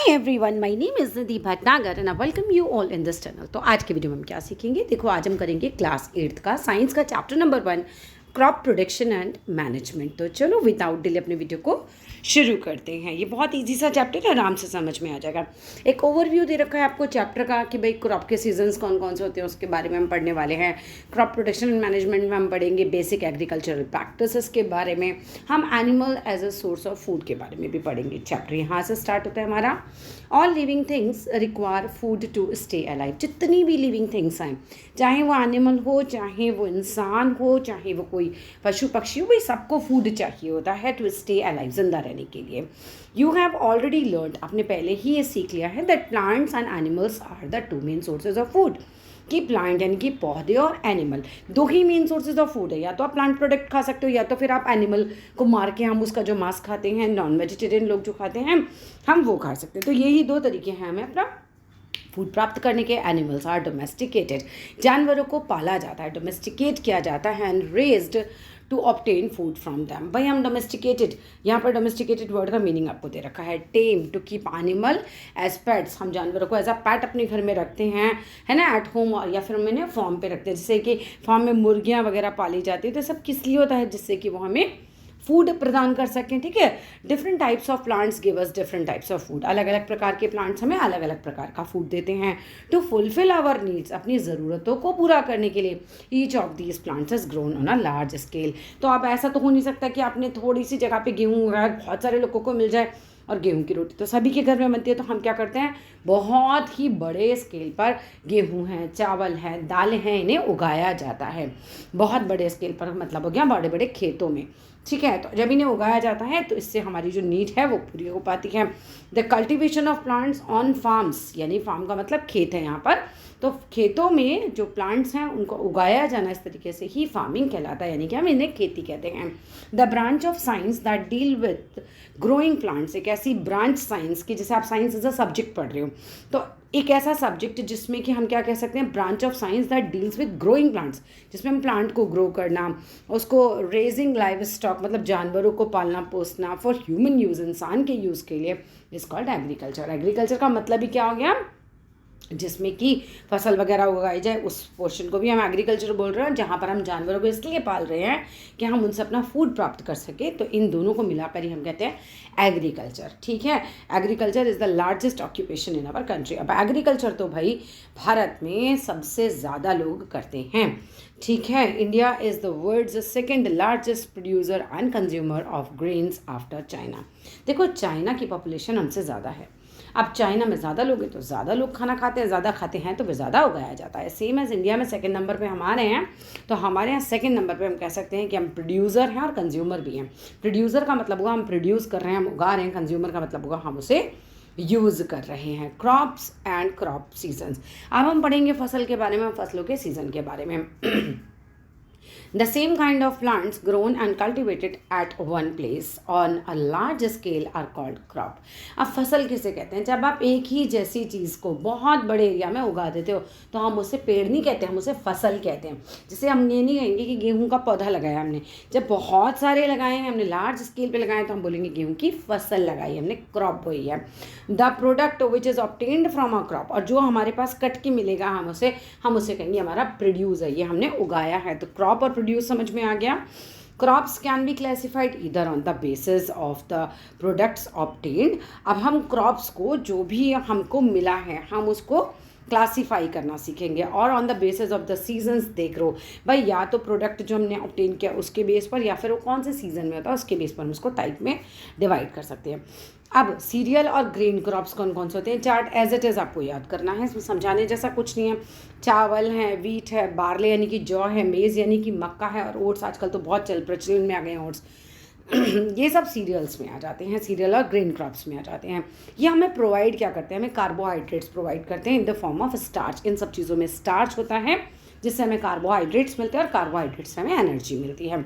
Hi everyone, my name is Nidhi Bhatnagar and I welcome you all in this channel. तो आज के video में हम क्या सीखेंगे? देखो, आज हम करेंगे क्लास 8th का साइंस का chapter number 1, crop production and management. तो चलो विदाउट डिले अपने वीडियो को शुरू करते हैं। ये बहुत इजी सा चैप्टर है, आराम से समझ में आ जाएगा। एक ओवरव्यू दे रखा है आपको चैप्टर का कि भाई क्रॉप के सीजन्स कौन कौन से होते हैं, उसके बारे में हम पढ़ने वाले हैं। क्रॉप प्रोडक्शन एंड मैनेजमेंट में हम पढ़ेंगे बेसिक एग्रीकल्चरल प्रैक्टिसेस के बारे में। हम animal as a source of food के बारे में भी पढ़ेंगे। चैप्टर यहाँ से स्टार्ट होता है हमारा। All living things require food to stay alive. जितनी भी लिविंग थिंग्स हैं, चाहे वो एनिमल हो, चाहे वो इंसान हो, चाहे वो कोई पशु पक्षी हो, भाई सबको फूड चाहिए होता है टू स्टे अलाइव, जिंदा रहने के लिए। यू हैव ऑलरेडी लर्न, आपने पहले ही ये सीख लिया है, that plants and animals are the two main sources of food. कि प्लांट यानी कि पौधे और एनिमल दो ही मेन सोर्सेज ऑफ फूड है। या तो आप प्लांट प्रोडक्ट खा सकते हो, या तो फिर आप एनिमल को मार के हम उसका जो मांस खाते हैं, नॉन वेजिटेरियन लोग जो खाते हैं, हम वो खा सकते हैं। तो यही दो तरीके हैं हमें अपना फूड प्राप्त करने के। एनिमल्स आर डोमेस्टिकेटेड, जानवरों को पाला जाता है, डोमेस्टिकेट किया जाता है, and raised to obtain food from them. भाई हम डोमेस्टिकेटेड, यहाँ पर डोमेस्टिकेटेड वर्ड का मीनिंग आपको दे रखा है। Tame, to keep animal as pets, हम जानवरों को एज अ पैट अपने घर में रखते हैं, है ना, एट होम, या फिर हम इन्हें फॉर्म पे रखते हैं। जैसे कि फॉर्म में मुर्गियाँ वगैरह पाली जाती है, तो सब किस लिए होता है? जिससे कि वो हमें फूड प्रदान कर सकें। ठीक है, different types of plants give us different types of food. अलग अलग प्रकार के प्लांट्स हमें अलग अलग प्रकार का फूड देते हैं। टू फुलफिल आवर नीड्स, अपनी ज़रूरतों को पूरा करने के लिए, each of these plants is grown on a large scale. तो अब ऐसा तो हो नहीं सकता कि आपने थोड़ी सी जगह पे गेहूँ उगाया, बहुत सारे लोगों को मिल जाए, और गेहूं की रोटी तो सभी के घर में बनती है। तो हम क्या करते हैं, बहुत ही बड़े स्केल पर गेहूं है, चावल है, दालें हैं, इन्हें उगाया जाता है। बहुत बड़े स्केल पर मतलब हो गया बड़े बड़े खेतों में। ठीक है, तो जब इन्हें उगाया जाता है तो इससे हमारी जो नीड है वो पूरी हो पाती है। The cultivation of plants on farms, यानी फार्म का मतलब खेत है यहाँ पर। तो खेतों में जो प्लांट्स हैं उनको उगाया जाना इस तरीके से ही फार्मिंग कहलाता है, यानी कि हम इन्हें खेती कहते हैं। The branch of science that deal with growing plants, एक ऐसी ब्रांच साइंस की, जैसे आप साइंस एज अ सब्जेक्ट पढ़ रहे हो, तो एक ऐसा सब्जेक्ट जिसमें कि हम क्या कह सकते हैं, branch of science that deals with growing plants, जिसमें हम प्लांट को ग्रो करना, उसको रेजिंग लाइव स्टॉक मतलब जानवरों को पालना पोसना फॉर ह्यूमन यूज़, इंसान के यूज़ के लिए, इज कॉल्ड एग्रीकल्चर। एग्रीकल्चर का मतलब ही क्या हो गया, जिसमें कि फसल वगैरह उगाई जाए, उस पोर्शन को भी हम एग्रीकल्चर बोल रहे हैं। जहाँ पर हम जानवरों को इसलिए पाल रहे हैं कि हम उनसे अपना फूड प्राप्त कर सके, तो इन दोनों को मिलाकर ही हम कहते हैं एग्रीकल्चर। ठीक है, agriculture is the largest occupation in our country. अब एग्रीकल्चर तो भाई भारत में सबसे ज़्यादा लोग करते हैं। ठीक है, India is the world's second largest producer and consumer of grains after China. देखो, चाइना की पॉपुलेशन हमसे ज़्यादा है। अब चाइना में ज़्यादा लोग हैं तो ज़्यादा लोग खाना खाते हैं, ज़्यादा खाते हैं तो वे ज़्यादा उगाया जाता है। सेम एज़ इंडिया में सेकंड नंबर पे हम आ रहे हैं, तो हमारे यहाँ सेकंड नंबर पे हम कह सकते हैं कि हम प्रोड्यूसर हैं और कंज्यूमर भी हैं। प्रोड्यूसर का मतलब हुआ हम प्रोड्यूस कर रहे हैं, हम उगा रहे हैं। कंज्यूमर का मतलब हुआ हम उसे यूज़ कर रहे हैं। क्रॉप्स एंड क्रॉप सीजन्स, अब हम पढ़ेंगे फसल के बारे में, फसलों के सीज़न के बारे में। The same kind of plants grown and cultivated at one place on a large scale are called crop. अब फसल किसे कहते हैं? जब आप एक ही जैसी चीज़ को बहुत बड़े एरिया में उगा देते हो तो हम उसे पेड़ नहीं कहते, हम उसे फसल कहते हैं। जैसे हम ये नहीं कहेंगे कि गेहूं का पौधा लगाया हमने, जब बहुत सारे लगाए हैं, हमने लार्ज स्केल पे लगाए, तो हम बोलेंगे गेहूं की फसल लगाई हमने, क्रॉप बोई है। The product which is obtained from a crop, और जो हमारे पास कट के मिलेगा हम उसे कहेंगे हमारा प्रोड्यूस है, ये हमने उगाया है। तो क्रॉप और प्रोड्यूस समझ में आ गया। Crops can be classified either on the basis of the products obtained. अब हम क्रॉप्स को, जो भी हमको मिला है, हम उसको क्लासीफाई करना सीखेंगे, और on the basis of the seasons they grow. भाई या तो प्रोडक्ट जो हमने ऑब्टेन किया उसके बेस पर, या फिर वो कौन से सीजन में होता है उसके बेस पर हम उसको टाइप में डिवाइड कर सकते हैं। अब सीरियल और ग्रेन क्रॉप्स कौन कौन से होते हैं? चार्ट एज इट इज़ आपको याद करना है, इसमें समझाने जैसा कुछ नहीं है। चावल है, वीट है, बार्ले यानी कि जौ है, मेज़ यानी कि मक्का है, और ओट्स आजकल तो बहुत प्रचलन में आ गए हैं ओट्स। ये सब सीरियल्स में आ जाते हैं, सीरियल और ग्रेन क्रॉप्स में आ जाते हैं। ये हमें प्रोवाइड क्या करते हैं? हमें कार्बोहाइड्रेट्स प्रोवाइड करते हैं in the form of starch. इन सब चीज़ों में स्टार्च होता है, जिससे हमें कार्बोहाइड्रेट्स मिलते हैं, और कार्बोहाइड्रेट्स से हमें एनर्जी मिलती है।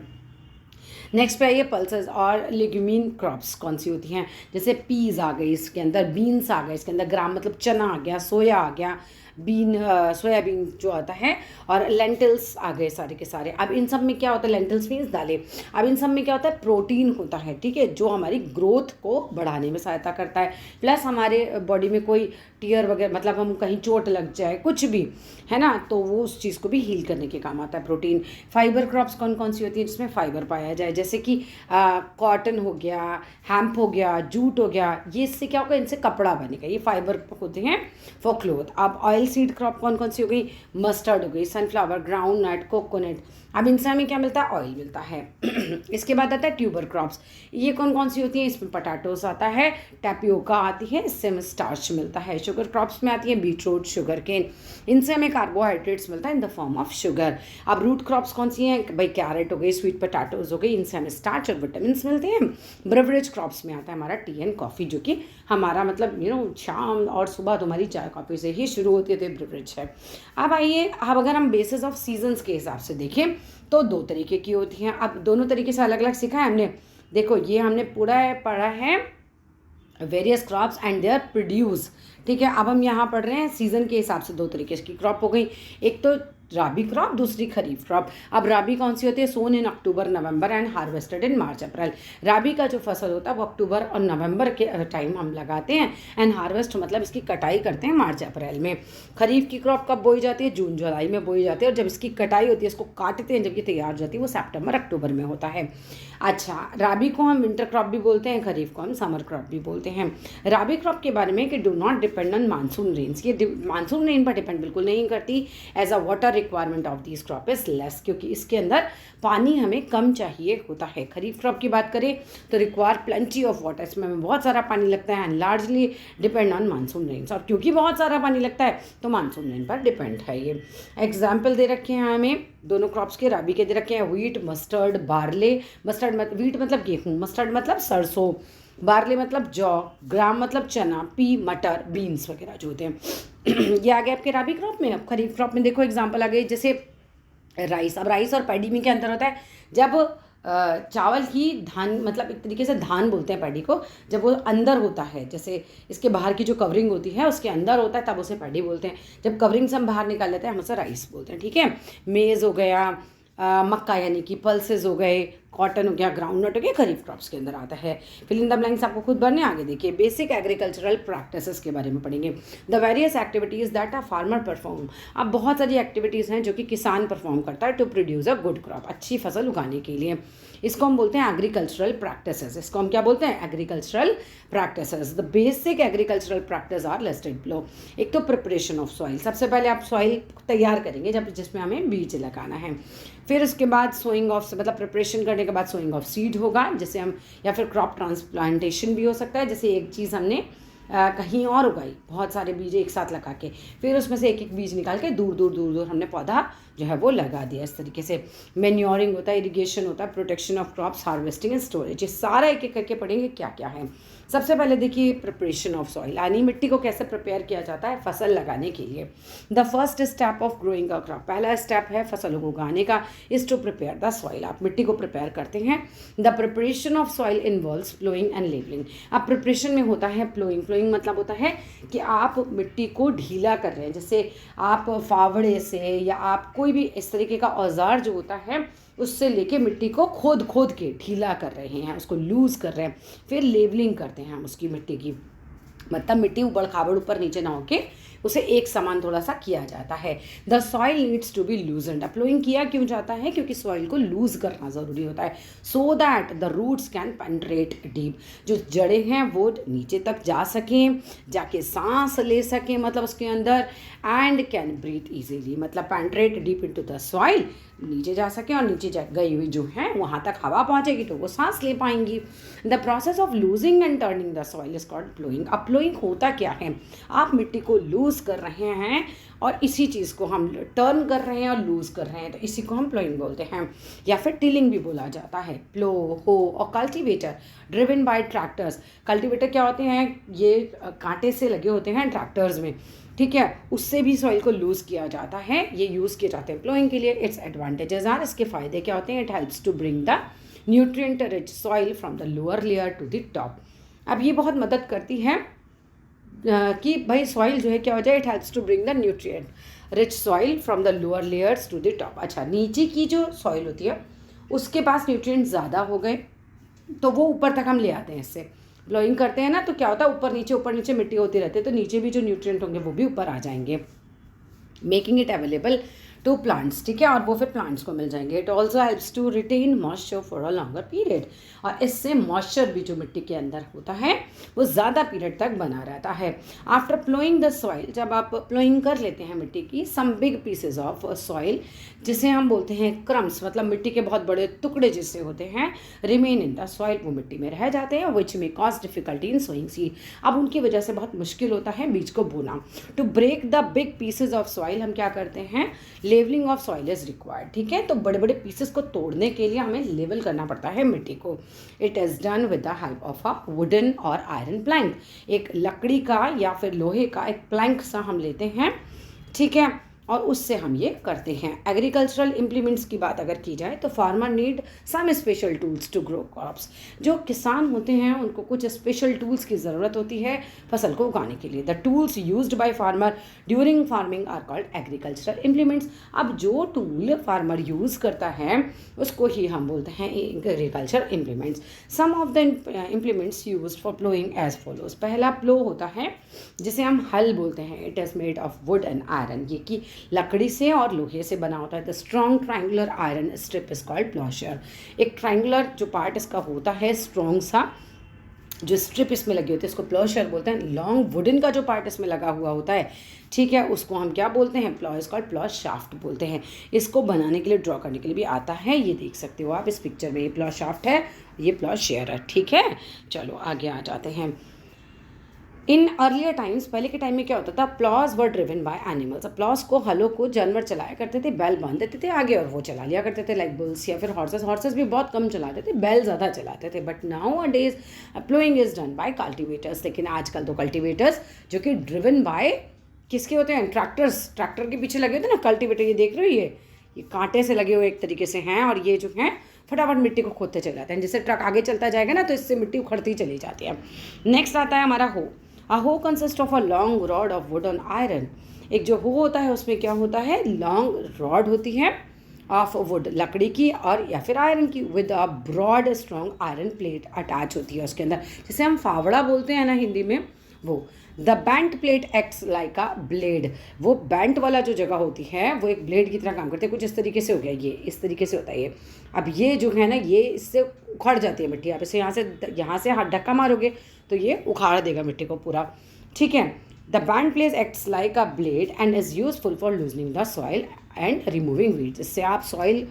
नेक्स्ट पे आइए पल्सेस और लेग्यूमिन क्रॉप्स कौन सी होती हैं? जैसे पीज़ आ गई, इसके अंदर बीन्स आ गए, इसके अंदर ग्राम मतलब चना आ गया, सोया आ गया, बीन सोयाबीन जो आता है, और लेंटिल्स आ गए सारे के सारे। अब इन सब में क्या होता है, लेंटिल्स मीन्स दालें। अब इन सब में क्या होता है, प्रोटीन होता है, ठीक है, जो हमारी ग्रोथ को बढ़ाने में सहायता करता है, प्लस हमारे बॉडी में कोई टीयर वगैरह, मतलब हम कहीं चोट लग जाए कुछ भी, है ना, तो वो उस चीज़ को भी हील करने के काम आता है प्रोटीन। फाइबर क्रॉप्स कौन कौन सी होती है जिसमें फाइबर पाया जाए, जैसे कि कॉटन हो गया, हैम्प हो गया, जूट हो गया, ये इससे क्या होगा, इनसे कपड़ा बनेगा, ये फाइबर होते हैं फॉर क्लोथ। अब ऑयल सीड क्रॉप कौन कौन सी हो गई, मस्टर्ड हो गई, सनफ्लावर, ग्राउंड नट, कोकोनट। अब इनसे हमें क्या मिलता है, ऑयल मिलता है। इसके बाद आता है ट्यूबर क्रॉप्स, ये कौन कौन सी होती हैं, इसमें पटाटोस आता है, टैपियोका आती है, इससे हमें स्टार्च मिलता है। शुगर क्रॉप्स में आती है बीटरूट, शुगर केन, इनसे हमें कार्बोहाइड्रेट्स मिलता है इन द फॉर्म ऑफ शुगर। अब रूट क्रॉप्स कौन सी हैं भाई, कैरेट हो गई, स्वीट पटाटोज हो गई, इनसे हमें स्टार्च और विटामिन मिलते हैं। ब्रेवरेज क्रॉप्स में आता है हमारा टी एंड कॉफ़ी, जो कि हमारा मतलब शाम और सुबह तुम्हारी चाय कॉफ़ी से ही शुरू होती है, तो ब्रेवरेज है। अब आइए, अब अगर हम बेसिस ऑफ सीजन्स के हिसाब से देखें तो दो तरीके की होती हैं। अब दोनों तरीके से अलग अलग सीखा है हमने। देखो ये हमने पूरा पढ़ा है various crops and there produce, ठीक है। अब हम यहाँ पढ़ रहे हैं सीज़न के हिसाब से दो तरीके की क्रॉप हो गई, एक तो राबी क्रॉप, दूसरी खरीफ क्रॉप। अब राबी कौन सी होती है, सोन इन अक्टूबर नवंबर एंड हार्वेस्टेड इन मार्च अप्रैल। राबी का जो फसल होता है वो अक्टूबर और नवंबर के टाइम हम लगाते हैं, एंड हार्वेस्ट मतलब इसकी कटाई करते हैं मार्च अप्रैल में। खरीफ की क्रॉप कब बोई जाती है, जून जुलाई में बोई जाती है, और जब इसकी कटाई होती है, इसको काटते हैं, जब ये तैयार हो जाती है वो सितंबर अक्टूबर में होता है। अच्छा, राबी को हम विंटर क्रॉप भी बोलते हैं, खरीफ को हम समर क्रॉप भी बोलते हैं। राबी क्रॉप के बारे में कि do not depend on monsoon rains, ये मानसून रेन पर डिपेंड बिल्कुल नहीं करती। As a water requirement of this crop is less, क्योंकि इसके अंदर पानी हमें कम चाहिए होता है। खरीफ क्रॉप की बात करें तो रिक्वायर प्लेंटी ऑफ वाटर, इसमें हमें बहुत सारा पानी लगता है, and largely depend on monsoon rains, और क्योंकि बहुत सारा पानी लगता है तो मानसून रेन पर डिपेंड है। ये एग्जाम्पल दे रखे हैं हमें दोनों क्रॉप्स के, राबी के दे रखे हैं wheat, mustard, barley. Mustard wheat मतलब गेहूँ, मस्टर्ड मतलब सरसों, बार्ले मतलब जौ, ग्राम मतलब चना, पी मटर, बीन्स वगैरह जो होते हैं। ये आ गए आपके राबी क्रॉप में। अब खरीफ क्रॉप में देखो एग्जांपल आ गए, जैसे राइस। अब राइस और पैडी में क्या अंतर होता है, जब चावल की धान, मतलब एक तरीके से धान बोलते हैं पैडी को, जब वो अंदर होता है, जैसे इसके बाहर की जो कवरिंग होती है उसके अंदर होता है, तब उसे पैडी बोलते हैं। जब कवरिंग से हम बाहर निकाल लेते हैं हम उसे राइस बोलते हैं, ठीक है। मेज़ हो गया, मक्का यानी कि पल्सेस हो गए, कॉटन हो गया, ग्राउंड नट हो गया, खरीफ क्रॉप्स के अंदर आता है। फिल इन द ब्लैंक्स आपको खुद भरने। आगे देखिए, बेसिक एग्रीकल्चरल प्रैक्टिसेस के बारे में पढ़ेंगे। The various activities that a farmer perform. अब बहुत सारी एक्टिविटीज़ हैं जो कि किसान परफॉर्म करता है to produce a good crop, अच्छी फसल उगाने के लिए। इसको हम बोलते हैं एग्रीकल्चरल प्रैक्टिसेस। इसको हम क्या बोलते हैं, agricultural practices. The basic agricultural practice are listed below. एक तो प्रिपरेशन ऑफ सॉइल, सबसे पहले आप सॉइल तैयार करेंगे जब जिसमें हमें बीज लगाना है। फिर उसके बाद सोइंग ऑफ, मतलब प्रिपरेशन करने के बाद सोइंग ऑफ सीड होगा, जैसे हम, या फिर क्रॉप ट्रांसप्लांटेशन भी हो सकता है, जैसे एक चीज़ हमने कहीं और उगाई, बहुत सारे बीज एक साथ लगा के, फिर उसमें से एक एक बीज निकाल के दूर दूर दूर दूर हमने पौधा जो है वो लगा दिया, इस तरीके से। मैन्योरिंग होता है, इरिगेशन होता है, protection of crops, harvesting and storage, ये सारा एक एक करके पढ़ेंगे क्या क्या है। सबसे पहले देखिए प्रिपरेशन ऑफ सॉइल, यानी मिट्टी को कैसे प्रिपेयर किया जाता है फसल लगाने के लिए। The first step of growing a crop, पहला स्टेप है फसलों को उगाने का, is to prepare the soil. आप मिट्टी को प्रिपेयर करते हैं। The preparation of soil involves ploughing and levelling. अब प्रिपरेशन में होता है प्लोइंग। प्लोइंग मतलब होता है कि आप मिट्टी को ढीला कर रहे हैं, जैसे आप फावड़े से या आप कोई भी इस तरीके का औजार जो होता है उससे लेके मिट्टी को खोद खोद के ढीला कर रहे हैं, उसको लूज़ कर रहे हैं। फिर लेवलिंग करते हैं हम उसकी मिट्टी की, मतलब मिट्टी ऊबड़ खाबड़ ऊपर नीचे ना होके उसे एक समान थोड़ा सा किया जाता है। The soil needs to be loosened. Ploughing किया क्यों जाता है, क्योंकि सॉइल को लूज करना ज़रूरी होता है, so that the roots can penetrate deep, जो जड़ें हैं वो नीचे तक जा सकें, जाके सांस ले सकें मतलब उसके अंदर, एंड कैन ब्रीथ ईजीली, मतलब penetrate deep into the soil, नीचे जा सकें और नीचे जा गई हुई जो है वहाँ तक हवा पहुँचेगी तो वो सांस ले पाएंगी। The process of losing and turning the soil is called ploughing. अब प्लोइंग होता क्या है, आप मिट्टी को लूज़ कर रहे हैं और इसी चीज़ को हम टर्न कर रहे हैं और लूज़ कर रहे हैं, तो इसी को हम प्लोइंग बोलते हैं, या फिर टिलिंग भी बोला जाता है। प्लो, हो और cultivator driven by tractors. Cultivator क्या होते हैं, ये कांटे से लगे होते हैं ट्रैक्टर्स में, ठीक है, उससे भी सॉइल को लूज़ किया जाता है, ये यूज़ किए जाते हैं प्लोइंग के लिए। इट्स एडवांटेजेस आर, इसके फ़ायदे क्या होते हैं, it helps to bring the nutrient rich soil from the lower layer to the top. अब ये बहुत मदद करती है कि भाई सॉइल जो है क्या हो जाए, it helps to bring the nutrient rich soil from the lower layers to the top. अच्छा, नीचे की जो सॉइल होती है उसके पास न्यूट्रिएंट ज़्यादा हो गए तो वो ऊपर तक हम ले आते हैं। इससे प्लोइंग करते हैं ना तो क्या होता है, ऊपर नीचे मिट्टी होती रहती है, तो नीचे भी जो न्यूट्रिएंट होंगे वो भी ऊपर आ जाएंगे, making it available to plants. ठीक है, और वो फिर प्लांट्स को मिल जाएंगे। It also helps to retain moisture for a longer period, और इससे मॉइस्चर भी जो मिट्टी के अंदर होता है वो ज़्यादा पीरियड तक बना रहता है। आफ्टर प्लोइंग द सॉइल, जब आप प्लोइंग कर लेते हैं मिट्टी की, some big pieces of soil जिसे हम बोलते हैं क्रम्स, मतलब मिट्टी के बहुत बड़े टुकड़े जिससे होते हैं, रिमेन इन द सॉइल, वो मिट्टी में रह जाते हैं, विच में cause difficulty in sowing seed. अब उनकी वजह से बहुत मुश्किल होता है बीज को बोना। To break the big pieces of soil हम क्या करते हैं, levelling of soil is required. ठीक है, तो बड़े बड़े पीसेस को तोड़ने के लिए हमें लेवल करना पड़ता है मिट्टी को। It is done with the help of a wooden और आयरन प्लैंक, एक लकड़ी का या फिर लोहे का एक प्लैंक सा हम लेते हैं। ठीक है, और उससे हम ये करते हैं। एग्रीकल्चरल इम्प्लीमेंट्स की बात अगर की जाए तो farmer need some special tools to grow crops. जो किसान होते हैं उनको कुछ स्पेशल टूल्स की ज़रूरत होती है फसल को उगाने के लिए। The tools used by farmer during farming are called agricultural implements. अब जो टूल फार्मर यूज़ करता है उसको ही हम बोलते हैं agriculture implements. Some of the implements used for ploughing as follows. पहला प्लो होता है जिसे हम हल बोलते हैं। It is made of wood and iron, ये की लकड़ी से और लोहे से बना होता है। The strong triangular iron strip is called ploughshare. एक ट्राइंगुलर जो पार्ट इसका होता है स्ट्रॉन्ग सा, जो स्ट्रिप इसमें लगी होती है इसको प्लॉशर बोलते हैं। लॉन्ग वुडन का जो पार्ट इसमें लगा हुआ होता है, ठीक है, उसको हम क्या बोलते हैं, plough is called plough shaft बोलते हैं। इसको बनाने के लिए, ड्रॉ करने के लिए भी आता है, ये देख सकते हो आप इस पिक्चर में। ये प्लॉ शाफ्ट है, ये प्लॉ शेयर है। ठीक है, चलो आगे आ जाते हैं। इन अर्लियर टाइम्स, पहले के टाइम में क्या होता था, applause were driven by animals. Applause को, हलों को जानवर चलाया करते थे, बैल बांध देते थे आगे और वो चला लिया करते थे, लाइक बुल्स या फिर हॉर्सेस। हॉर्सेस भी बहुत कम चलाते थे, बैल ज़्यादा चलाते थे। But now a days ploughing is done by cultivators. लेकिन आजकल तो कल्टिवेटर्स जो कि ड्रिवन बाय किसके होते हैं, ट्रैक्टर्स। ट्रैक्टर के पीछे लगे होते हैं ना कल्टिवेटर, ये देख रहे हो, ये कांटे से लगे हुए एक तरीके से हैं, और ये जो हैं फटाफट मिट्टी को खोदते चले जाते हैं। जैसे ट्रक आगे चलता जाएगा ना तो इससे मिट्टी उखड़ती चली जाती है। नेक्स्ट आता है हमारा हो। A hoe consists of a long rod of wood on iron। एक जो हो होता है उसमें क्या होता है, लॉन्ग रॉड होती है ऑफ वुड, लकड़ी की और या फिर आयरन की, with a broad strong iron plate attach होती है उसके अंदर, जिसे हम फावड़ा बोलते हैं ना हिंदी में, वो। The बैंट plate acts like a blade. वो बैंट वाला जो जगह होती है वो एक ब्लेड की तरह काम करते हैं। कुछ इस तरीके से हो गया, ये इस तरीके से होता है ये। अब ये जो है ना, ये इससे उखाड़ जाती है मिट्टी। आप इसे यहाँ से हाथ धक्का मारोगे तो ये उखाड़ देगा मिट्टी को पूरा। ठीक है, the बैंट plate acts like a blade and is useful for loosening the soil and removing weeds. इससे आप सॉइल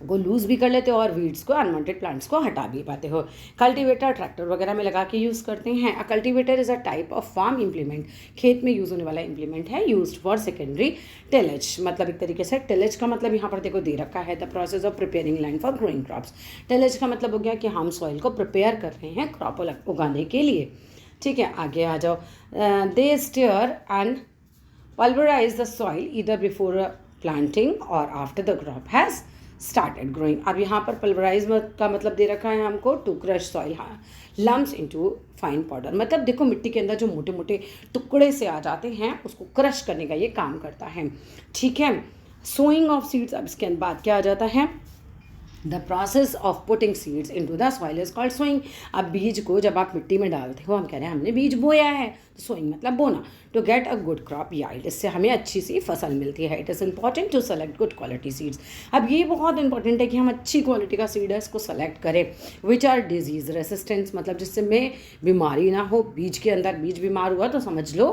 को लूज़ भी कर लेते हो और वीड्स को, अनवांटेड प्लांट्स को हटा भी पाते हो। कल्टीवेटर ट्रैक्टर वगैरह में लगा के यूज़ करते हैं। A cultivator is a type of farm implement, खेत में यूज़ होने वाला इम्प्लीमेंट है, यूज्ड फॉर सेकेंडरी टिलेज। मतलब एक तरीके से टिलेज का मतलब यहाँ पर देखो दे रखा है, the process of preparing land for growing crops. Tillage का मतलब हो गया कि हम सॉइल को प्रिपेयर कर रहे हैं क्रॉप उगाने के लिए। ठीक है, आगे आ जाओ। They steer and pulverize the soil either before planting or after the crop has started growing। अब यहाँ पर pulverize का मतलब दे रखा है हमको, to crush soil lumps into fine powder. मतलब देखो मिट्टी के अंदर जो मोटे मोटे टुकड़े से आ जाते हैं उसको क्रश करने का ये काम करता है। ठीक है, सोइंग ऑफ सीड्स। अब इसके बाद क्या आ जाता है, the process of putting seeds into the soil is called sowing. अब बीज को जब आप मिट्टी में डालते हो, हम कह रहे हैं हमने बीज बोया है, तो सोइंग मतलब बोना। To get a good crop yield, इससे हमें अच्छी सी फसल मिलती है। It is important to select good quality seeds. अब ये बहुत इंपॉर्टेंट है कि हम अच्छी क्वालिटी का सीड है इसको सेलेक्ट करें, विच आर डिजीज़ रेसिस्टेंस, मतलब जिससे में बीमारी ना हो। बीज के अंदर बीज बीमार हुआ तो समझ लो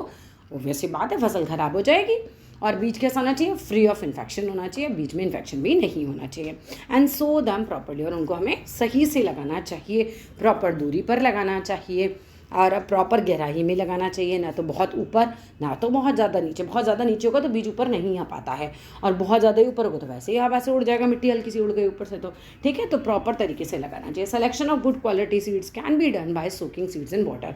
ऑब्वियस सी बात है फसल ख़राब हो जाएगी। और बीज कैसा होना चाहिए, फ्री ऑफ इन्फेक्शन होना चाहिए, बीज में इन्फेक्शन भी नहीं होना चाहिए। एंड सो दम प्रॉपरली, और उनको हमें सही से लगाना चाहिए, प्रॉपर दूरी पर लगाना चाहिए और प्रॉपर गहराई में लगाना चाहिए, ना तो बहुत ऊपर ना तो बहुत ज़्यादा नीचे। बहुत ज़्यादा नीचे होगा तो बीज ऊपर नहीं आ पाता है, और बहुत ज़्यादा ही ऊपर होगा तो वैसे ही वैसे उड़ जाएगा, मिट्टी हल्की सी उड़ गई ऊपर से तो। ठीक है, तो प्रॉपर तरीके से लगाना चाहिए। Selection of good quality seeds can be done by soaking seeds in water.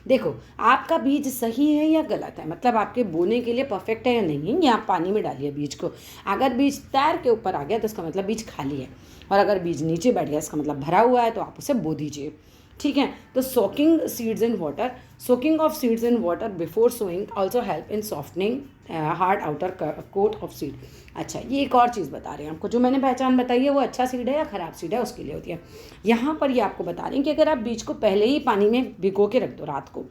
देखो आपका बीज सही है या गलत है, मतलब आपके बोने के लिए परफेक्ट है या नहीं, या आप पानी में डालिए बीज को। अगर बीज तैर के ऊपर आ गया तो इसका मतलब बीज खाली है, और अगर बीज नीचे बैठ गया इसका मतलब भरा हुआ है, तो आप उसे बो दीजिए। ठीक है, तो soaking seeds in water soaking of seeds in water before sowing also help in softening hard outer coat of seed. अच्छा, ये एक और चीज़ बता रहे हैं आपको, जो मैंने पहचान बताई है वो अच्छा सीड है या ख़राब सीड है उसके लिए होती है। यहाँ पर ये आपको बता रहे हैं कि अगर आप बीज को पहले ही पानी में भिगो के रख दो रात को,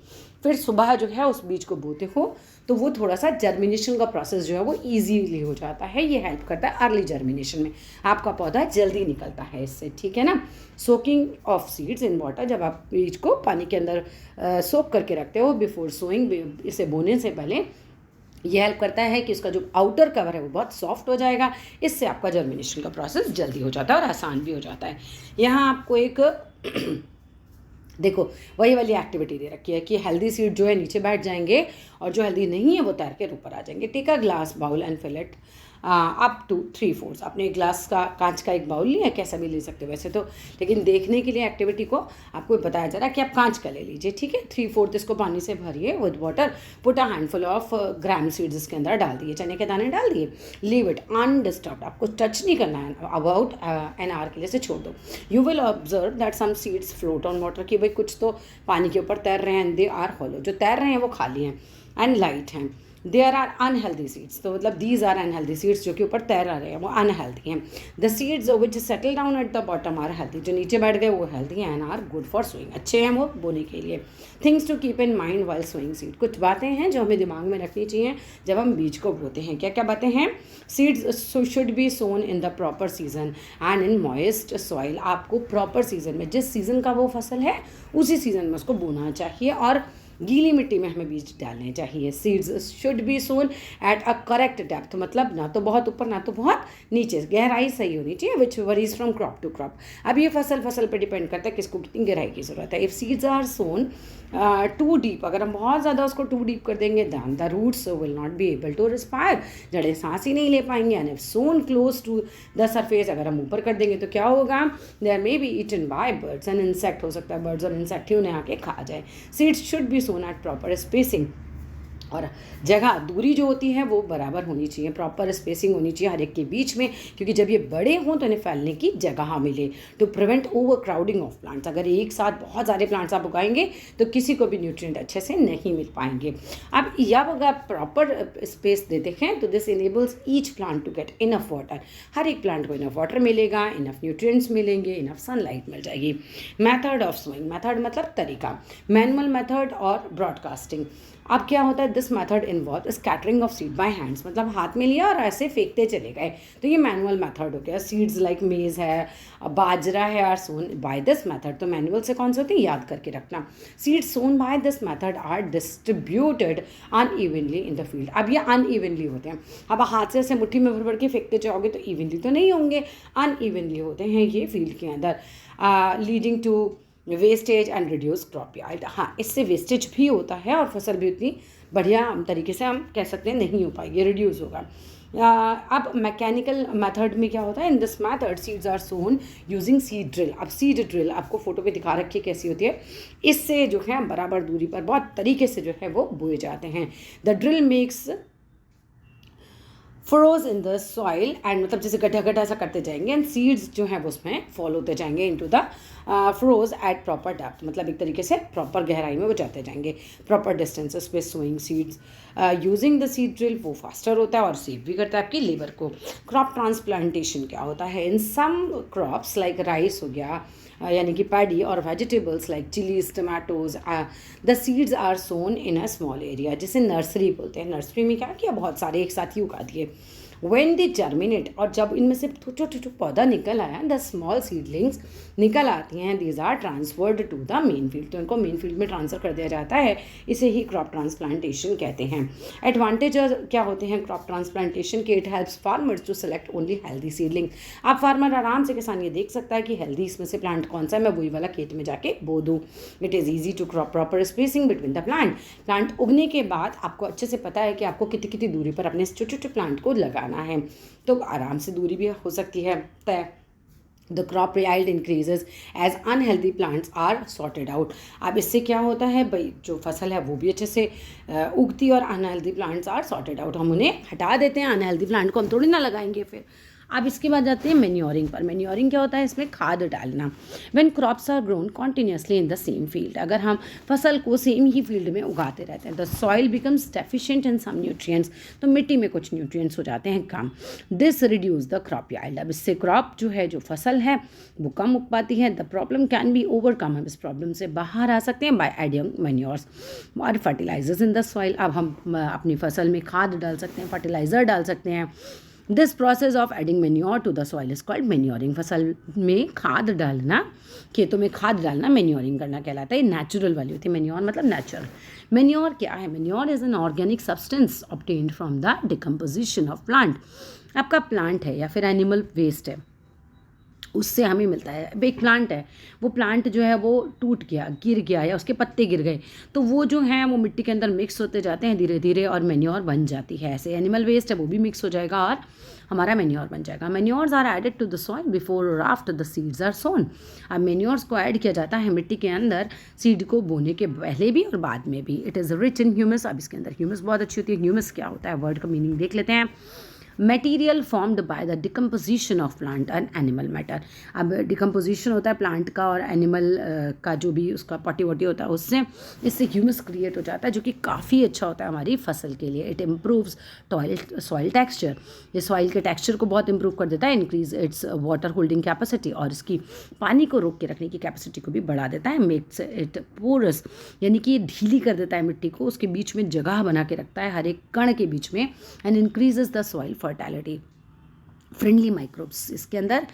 फिर सुबह जो है उस बीज को बोते हो, तो वो थोड़ा सा जर्मिनेशन का प्रोसेस जो है वो ईजीली हो जाता है। ये हेल्प करता है अर्ली जर्मिनेशन में, आपका पौधा जल्दी निकलता है इससे, ठीक है ना। Soaking of seeds in water, जब आप बीज को पानी के अंदर सोक करके रखते हो बिफोर सोइंग, इसे बोने से पहले, ये हेल्प करता है कि इसका जो आउटर कवर है वो बहुत सॉफ्ट हो जाएगा। इससे आपका जर्मिनेशन का प्रोसेस जल्दी हो जाता है और आसान भी हो जाता है। यहाँ आपको एक देखो वही वाली एक्टिविटी दे रखी है कि हेल्दी सीड जो है नीचे बैठ जाएंगे और जो हेल्दी नहीं है वो तैर के ऊपर आ जाएंगे। Take a glass bowl and fill it up to 3/4। आपने एक ग्लास का कांच का एक बाउल लिया, कैसा भी ले सकते हो वैसे तो, लेकिन देखने के लिए एक्टिविटी को आपको बताया जा रहा है कि आप कांच का ले लीजिए, ठीक है। 3/4 इसको पानी से भरिए with water, put a handful of gram seeds इसके अंदर डाल दिए, चने के दाने डाल दिए, लीव इट अनडिस्टर्ब्ड, आपको टच नहीं करना है, अबाउट एन आवर के लिए से छोड़ दो। You will observe that some seeds float on water, कि भाई कुछ तो पानी के ऊपर तैर रहे हैं, एंड दे आर हॉलो, जो तैर रहे हैं वो खाली हैं, एंड लाइट हैं। देयर आर अनहेल्दी सीड्स, तो मतलब दीज आर अनहेल्दी सीड्स, जो कि ऊपर तैर रहे हैं वो अनहेल्दी हैं। The seeds which settle down at the bottom are healthy, जो नीचे बैठ गए वो हेल्दी हैं, and are good for sowing, अच्छे हैं वो बोने के लिए। Things to keep in mind while sowing seed, कुछ बातें हैं जो हमें दिमाग में रखनी चाहिए जब हम बीज को बोते हैं। क्या क्या बातें हैं? Seeds should be sown in the proper season and in moist soil, आपको प्रॉपर सीजन में, जिस सीज़न का वो फसल है उसी सीज़न में उसको बोना चाहिए और गीली मिट्टी में हमें बीज डालने चाहिए। Seeds should be sown at a correct depth, मतलब ना तो बहुत ऊपर ना तो बहुत नीचे, गहराई सही होनी चाहिए, which varies from crop to crop. अब ये फसल पे डिपेंड करता है किसको कितनी गहराई की ज़रूरत है। If seeds are sown too deep, अगर हम बहुत ज़्यादा उसको टू डीप कर देंगे, then the roots will not be able to respire, जड़ें सांस ही नहीं ले पाएंगे। And if sown close to the surface, अगर हम ऊपर कर देंगे तो क्या होगा? There may be eaten by birds and insect, हो सकता है बर्ड्स और इंसेक्ट ही उन्हें आके खा जाए। Seeds should be sown at proper spacing, और जगह दूरी जो होती है वो बराबर होनी चाहिए, प्रॉपर स्पेसिंग होनी चाहिए हर एक के बीच में, क्योंकि जब ये बड़े हों तो इन्हें फैलने की जगह मिले, to prevent over crowding of plants. अगर एक साथ बहुत सारे प्लांट्स आप उगाएंगे तो किसी को भी न्यूट्रिएंट अच्छे से नहीं मिल पाएंगे। अब जब अगर प्रॉपर स्पेस देते हैं तो this enables each plant to get enough water, हर एक प्लांट को इनफ वाटर मिलेगा, इनफ न्यूट्रिएंट्स मिलेंगे, इनफ सनलाइट मिल जाएगी। मेथड ऑफ सोइंग, मेथड मतलब तरीका, मैनुअल मेथड और ब्रॉडकास्टिंग। अब क्या होता है? This method involve scattering of seed bye hands, मतलब हाथ में लिया और ऐसे फेंकते चले गए, तो ये मैनुअल मेथड हो गया। सीड्स लाइक मेज है, बाजरा है, are sown by this method, तो मैनुअल से कौन से होते हैं याद करके रखना। Seeds sown by this method are distributed unevenly in the field. अब ये अनइवनली होते हैं, अब हाथ से ऐसे मुट्ठी में भर भर के फेंकते जाओगे तो इवनली तो नहीं होंगे, अनइवनली होते हैं ये फील्ड के अंदर, leading to wastage and reduce crop yield. हाँ, इससे वेस्टेज भी होता है और फसल भी उतनी बढ़िया तरीके से हम कह सकते हैं नहीं हो पाएगी, रिड्यूस होगा। अब मैकेनिकल मेथड में क्या होता है? In this method seeds are sown using seed drill. अब सीड ड्रिल आपको फोटो पे दिखा रखी है कैसी होती है, इससे जो है बराबर दूरी पर बहुत तरीके से जो है वो बोए जाते हैं। The drill makes furrows in the soil and, मतलब जैसे गड्ढा गड्ढा सा करते जाएंगे, एंड सीड्स जो है वो उसमें फॉल होते जाएंगे into the furrows at proper depth, मतलब एक तरीके से प्रॉपर गहराई में वो जाते जाएंगे। प्रॉपर डिस्टेंसेस पे sowing seeds using the seed drill, वो फास्टर होता है और सेव भी करता है आपकी लेबर को। क्रॉप ट्रांसप्लांटेशन क्या होता है? In some crops like rice हो गया, यानी कि पैडी, और vegetables like chillies, tomatoes, the seeds are sown in a small area, जिसे नर्सरी बोलते हैं। नर्सरी में क्या किया? बहुत सारे एक साथ ही उगा दिए। When they germinate, और जब इनमें से छोटा छोटा पौधा निकल आया, द स्मॉल सीडलिंग्स निकल आती हैं, these are transferred to the main field, तो इनको मेन फील्ड में ट्रांसफ़र कर दिया जाता है, इसे ही क्रॉप ट्रांसप्लांटेशन कहते हैं। एडवांटेज क्या होते हैं क्रॉप ट्रांसप्लांटेशन के? It helps farmers to select only healthy seedling. आप फार्मर आराम से, किसान ये देख सकता है कि हेल्दी इसमें से प्लांट कौन सा है, मैं वही वाला खेत में जाके बो दूँ। It is easy to crop proper spacing between the plant. Plant उगने के बाद आपको अच्छे से पता है कि आपको कितनी कितनी दूरी पर अपने छोटे छोटे प्लांट को लगाना है, तो आराम से दूरी भी हो सकती है तय। The crop yield increases as unhealthy plants are sorted out. अब इससे क्या होता है भाई, जो फसल है वो भी अच्छे से उगती और unhealthy plants are sorted out, हम उन्हें हटा देते हैं, अनहेल्दी प्लांट को हम थोड़ी ना लगाएंगे फिर। अब इसके बाद जाते हैं मैन्योरिंग पर। मैन्योरिंग क्या होता है? इसमें खाद डालना। When crops are grown continuously in the same field, अगर हम फसल को सेम ही फील्ड में उगाते रहते हैं, the soil becomes deficient in some nutrients, तो मिट्टी में कुछ न्यूट्रिएंट्स हो जाते हैं कम। This reduce the crop yield, अब इससे क्रॉप जो है, जो फसल है वो कम उग पाती है। The problem can be overcome, हम इस प्रॉब्लम से बाहर आ सकते हैं बाय एडिंग मैन्योर्स और फर्टिलाइजर्स इन द सॉइल। अब हम अपनी फसल में खाद डाल सकते हैं, फर्टिलाइज़र डाल सकते हैं। This process of adding manure to the soil is called manuring. फसल में खाद डालना, खेतों में खाद डालना मैन्योरिंग करना कहलाता है। नेचुरल वाली होती है मैन्योर, मतलब नेचुरल। मैन्योर क्या है? Manure is an organic substance obtained from the decomposition of plant. आपका प्लांट है या फिर एनिमल वेस्ट है, उससे हमें मिलता है। अब एक प्लांट है, वो प्लांट जो है वो टूट गया, गिर गया, या उसके पत्ते गिर गए, तो वो जो हैं वो मिट्टी के अंदर मिक्स होते जाते हैं धीरे धीरे और मैन्योर बन जाती है। ऐसे एनिमल वेस्ट है वो भी मिक्स हो जाएगा और हमारा मैन्योर बन जाएगा। Manures are added to the soil before और after the seeds are sown. अब मैन्योर्स को ऐड किया जाता है मिट्टी के अंदर सीड को बोने के पहले भी और बाद में भी। It is rich in humus. अब इसके अंदर ह्यूमस बहुत अच्छी होती है। ह्यूमस क्या होता है? वर्ड का मीनिंग देख लेते हैं। Material formed by the decomposition of plant and animal matter. अब डिकम्पोजिशन होता है प्लांट का और एनिमल का जो भी उसका पॉटी वॉटी होता है उससे, इससे ह्यूमस क्रिएट हो जाता है जो कि काफ़ी अच्छा होता है हमारी फसल के लिए। इट इम्प्रूव्स सॉइल टेक्सचर, ये सॉइल के टेक्सचर को बहुत इंप्रूव कर देता है। Increase its water holding capacity, और इसकी पानी को रोक के रखने की कैपेसिटी को भी बढ़ा देता है। मेक्स इट पोरस, यानी कि ढीली कर देता है मिट्टी को, उसके बीच में जगह बना के रखता है हर एक कण के बीच में। And increases the soil fertility. Friendly microbes, इसके अंदर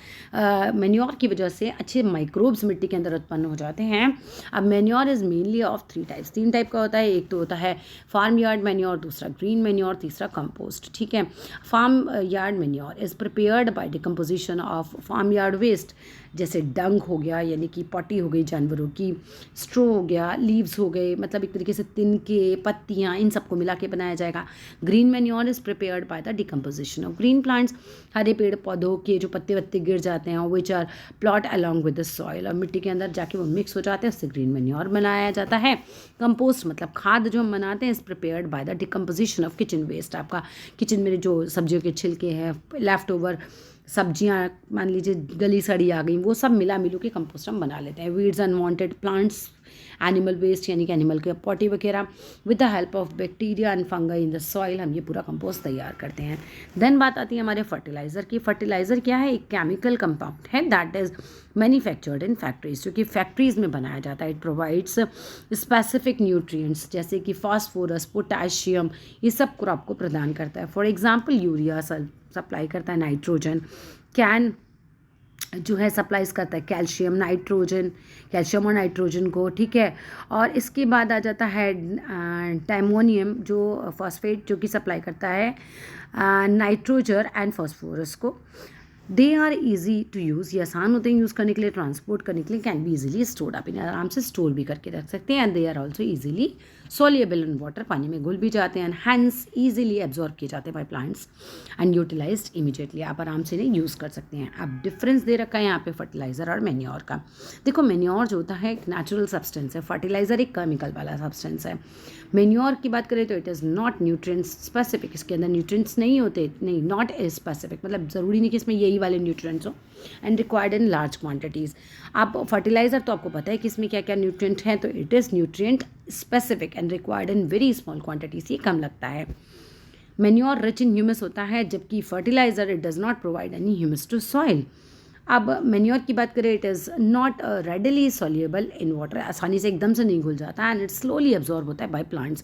मैन्योर की वजह से अच्छे माइक्रोब्स मिट्टी के अंदर उत्पन्न हो जाते हैं। अब manure is mainly of 3 types, 3 type का होता है। एक तो होता है फार्म यार्ड मैन्योर, दूसरा ग्रीन मैन्योर, तीसरा कंपोस्ट। ठीक है, farm yard manure is prepared by decomposition of farm yard waste, जैसे डंग हो गया यानी कि पॉटी हो गई जानवरों की, स्ट्रो हो गया, लीव्स हो गए, मतलब एक तरीके से तिनके, पत्तियाँ, इन सबको मिला के बनाया जाएगा। Green manure is prepared by the decomposition of green plants, हरे पेड़ पौधों के जो पत्ते वत्ते गिर जाते हैं which are plot along with the soil, और मिट्टी के अंदर जाके वो मिक्स हो जाते हैं, उससे ग्रीन मैन्योर बनाया जाता है। कंपोस्ट मतलब खाद जो हम बनाते हैं is prepared by the decomposition of kitchen waste. आपका किचन में जो सब्जियों के छिलके हैं, लेफ्ट ओवर सब्जियां, मान लीजिए गली सड़ी आ गई, वो सब मिला मिलू के कंपोस्ट हम बना लेते हैं। Weeds unwanted plants, animal waste यानी कि एनिमल के पॉटी वगैरह, with the help of bacteria and fungi in the soil, हम ये पूरा कंपोस्ट तैयार करते हैं। देन बात आती है हमारे फर्टिलाइज़र की। फर्टिलाइज़र क्या है? एक केमिकल कंपाउंड है that is manufactured in factories, जो कि फैक्ट्रीज़ में बनाया जाता है। इट प्रोवाइड्स स्पेसिफिक न्यूट्रिएंट्स जैसे कि फास्फोरस, पोटाशियम, ये सब क्रॉप को प्रदान करता है। फॉर एग्जाम्पल यूरिया सप्लाई करता है, नाइट्रोजन कैन जो है सप्लाईज करता है कैल्शियम, नाइट्रोजन, कैल्शियम और नाइट्रोजन को। ठीक है, और इसके बाद आ जाता है टाइमोनियम जो फॉस्फेट, जो कि सप्लाई करता है नाइट्रोजन एंड फॉस्फोरस को। They are easy to use, ये आसान होते हैं यूज़ करने के लिए, ट्रांसपोर्ट करने के लिए। कैन बी ईजिली स्टोर्ड, आप इन्हें आराम से स्टोर भी करके रख सकते हैं। And they are also easily soluble in water, पानी में घुल भी जाते हैं। हैंस ईजिली एब्जॉर्ब किए जाते हैं by plants and utilized immediately, आप आराम से इन्हें यूज़ कर सकते हैं। अब डिफरेंस दे रखा है यहाँ पे फर्टिलाइज़र और मैन्योर का। देखो, मैन्योर जो होता है एक नेचुरल सब्सटेंस है, फर्टिलाइज़र एक केमिकल वाला सब्सटेंस है। मैन्योर की बात करें तो it is not nutrients specific, इसके अंदर न्यूट्रिएंट्स नहीं होते, नहीं, नॉट स्पेसिफिक मतलब ज़रूरी नहीं कि इसमें यही वाले न्यूट्रिएंट्स हो, and required in large quantities. आप फर्टिलाइज़र तो आपको पता है कि इसमें क्या क्या न्यूट्रिएंट हैं, तो it is nutrient specific and required in very small quantities, ये कम लगता है। मैन्योर रिच इन ह्यूमस होता है, जबकि fertilizer it does not provide any humus to soil. अब मैन्योर की बात करें, it is not readily soluble in water, आसानी से एकदम से नहीं घुल जाता, एंड इट स्लोली एब्जॉर्ब होता है बाय प्लांट्स।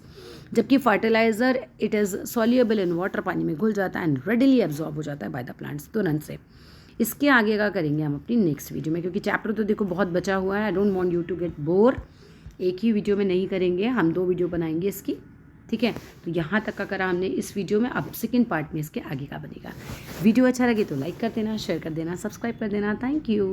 जबकि fertilizer it is soluble in water, पानी में घुल जाता है, एंड रेडिली एब्जॉर्ब हो जाता है बाय द प्लांट्स तुरंत से। इसके आगे का करेंगे हम अपनी नेक्स्ट वीडियो में, क्योंकि चैप्टर तो देखो बहुत बचा हुआ है। I don't want you to get bore, एक ही वीडियो में नहीं करेंगे, हम 2 वीडियो बनाएंगे इसकी। ठीक है, तो यहाँ तक का करा हमने इस वीडियो में, अब सेकंड पार्ट में इसके आगे का बनेगा। वीडियो अच्छा लगे तो लाइक कर देना, शेयर कर देना, सब्सक्राइब कर देना। Thank you.